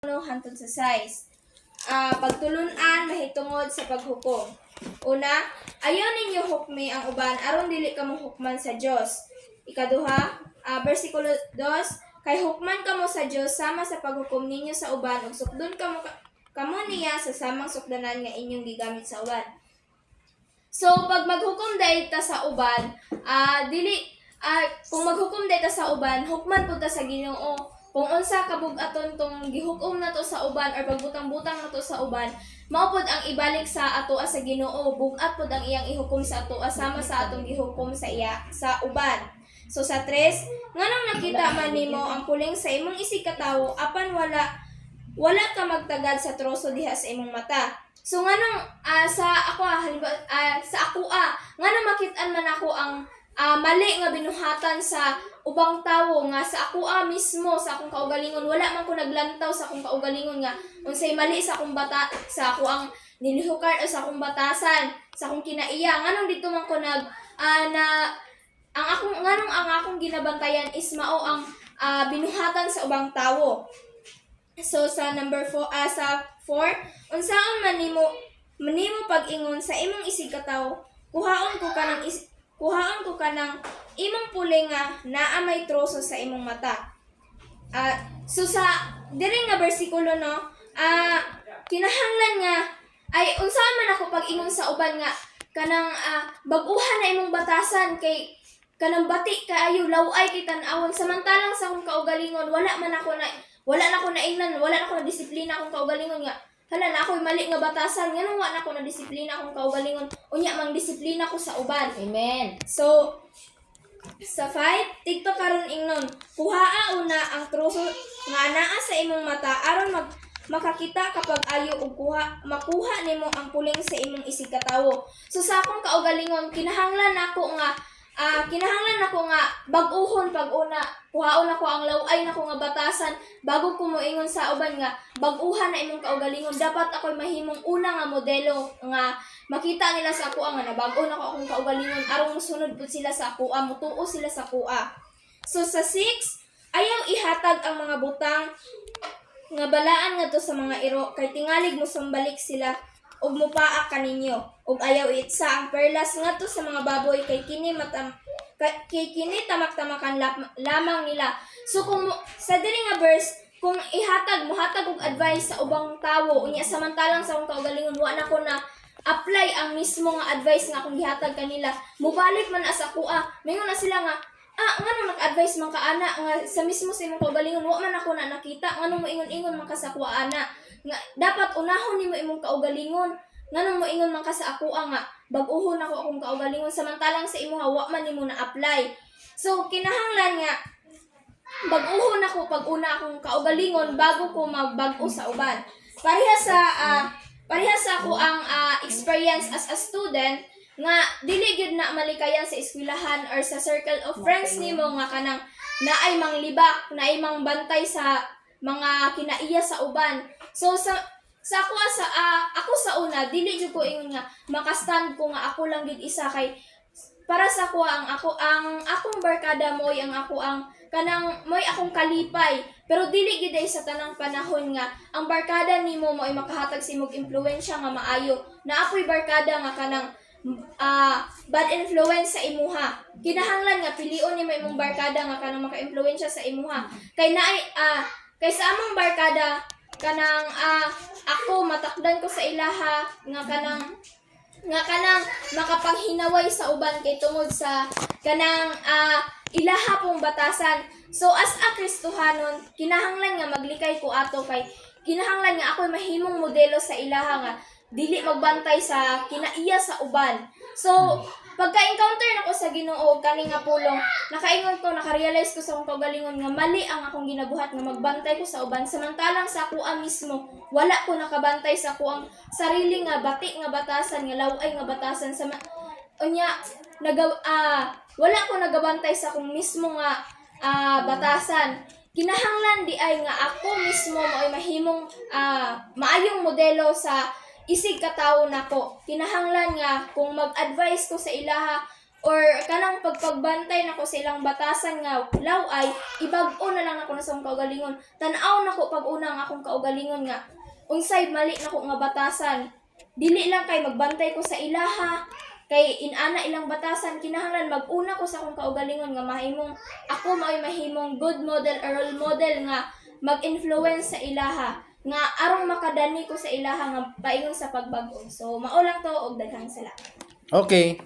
hantod sa size. Pagtulunan mahitungod sa paghukom. Una, ayaw ninyo hukmi ang uban aron dili kamo hukman sa Dios. Ikaduha, versikulo 2, kay hukman kamo sa Dios sama sa paghukom ninyo sa uban ug sukdon kamo niya sa samang sukdanan nga inyong gigamit sa uban. So pag maghukom dayta ta sa uban, kung maghukom dayta ta sa uban, hukman pud ta sa Ginoo. Kung unsa kabug-aton tong gihukom nato sa uban or pagbutang-butang nato sa uban, mao pod ang ibalik sa atoa sa Ginoo. Bug-at pod ang iyang ihukom sa atoa sama sa atong gihukom sa sa uban. So sa 3, nganong nakita man nimo ang puling sa imong isig katawo apan wala ka magtagad sa troso diha sa imong mata. So nganong sa ako nganong makit-an man ako ang mali nga binuhatan sa ubang tawo nga sa ako mismo sa akong kaugalingon wala man ko naglantaw sa akong kaugalingon nga unsay mali sa akong sa ako ang nilihukar o sa akong batasan sa akong kinaiya nganong dito man ko ang akong ginabantayan is mao ang binuhatan sa ubang tawo. So sa number 4 unsaon man nimo pag-ingon sa imong isig katawo kuhaon ko kanang imong puling nga naa may troso sa imong mata. So sa diri nga bersikulo no, kinahanglan nga ay unsaon man ako pag-ingon sa uban nga kanang bag-uhan na imong batasan kay kanang bati kaayo laway kay tan-awon samantalang sa akong kaugalingon wala na ko na disiplina akong kaugalingon nga hala na ako'y mali nga batasan nganong wa na ko na disiplina akong kaugalingon unya mang disiplina ko sa uban. Amen. So sa 5, tigto karon ingnon kuhaa una ang troso nga anaa sa imong mata aron makakita kapag ayo og makuha nimo ang puling sa imong isig katawo. So sa akong kaugalingon kinahanglan nako nga bag-uhon pag-una kuhaon ako ang laway nako nga batasan bago ko moingon sa uban nga bag-uhan na imong kaugalingon. Dapat ako'y mahimong una nga modelo nga makita nila sa ako nga nabag-o na ko akong kaugalingon aron mosunod pud sila sa ako mutuo sila sa kuha. So sa 6, ayaw ihatag ang mga butang nga balaan ngadto sa mga iro kay tingalig mo sambalik sila ug mupaak kaninyo ug ayaw itsa ang perlas ngadto sa mga baboy kay kini tamak-tamakan lamang nila. So kung sa diri nga verse kung muhatag og advice sa ubang tawo unya samantalang sa akong kaugalingon wa na ko na apply ang mismo nga advice nga akong gihatag kanila mubalik man sa kuha mingon na sila nga ngano nag-advise man ka ana nga sa mismo sa imong kaugalingon wa man ako na nakita ngano mo ingon-ingon man ka sa kuha ana nga dapat unahon nimo imong kaugalingon nganong mo ingon man ka sa ako nga bag-uhon ako akong kaugalingon samantalang sa imuha wa man nimo na apply. So kinahanglan nga bag-uhon ako pag una akong kaugalingon bago ko magbag-o sa uban. Pareha sa ako ang experience as a student nga dili gyud na malikayan sa eskwelahan or sa circle of friends nimo nga kanang naay manglibak, naay mangbantay sa mga kinaiya sa uban. So ako sa una dili jud ko ingon nga makastand ko nga ako lang gid isa kay para sa ako ang akong barkada moy ang akong kalipay pero dili gid sa tanang panahon nga ang barkada nimo moy makahatag sa imong impluwensya nga maayo na apoy barkada nga kanang bad influence sa imuha. Kinahanglan nga pilion nimo imong barkada nga kanang maka-impluwensya sa imuha kay kay sa among barkada kanang ako matakdan ko sa ilaha nga kanang makapanghinaway sa uban kay tungod sa kanang ilaha pong batasan. So as a Kristohanon kinahanglan nga maglikay ko ato kay kinahanglan nga ako'y mahimong modelo sa ilaha nga dili magbantay sa kinaiya sa uban. So pagka-encounter nako sa Ginoo kani nga pulong nakarealize ko sa akong kaugalingon nga mali ang akong ginabuhat nga magbantay ko sa uban samantalang sa ako mismo wala ko nakabantay sa ako ang sarili nga bati nga batasan nga laway nga batasan wala ko nagabantay sa akong mismo nga batasan. Kinahanglan di ay nga ako mismo mo'y mahimong maayong modelo sa isig katawo nako. Kinahanglan nga kung mag-advise ko sa ilaha or kanang pagpagbantay nako sa ilang batasan nga laway, ibag-o na lang nako na sa akong kaugalingon. Tan-aw nako pag una nga akong kaugalingon nga unsay mali nako nga batasan. Dili lang kay magbantay ko sa ilaha, kay inana ilang batasan kinahanglan mag-una ko sa akong kaugalingon nga mahimong ako mao'y mahimong good model or role model nga mag-influence sa ilaha nga arong makadani ko sa ilaha nga paingon sa pagbag-o. So mao lang to og daghang salamat. Okay.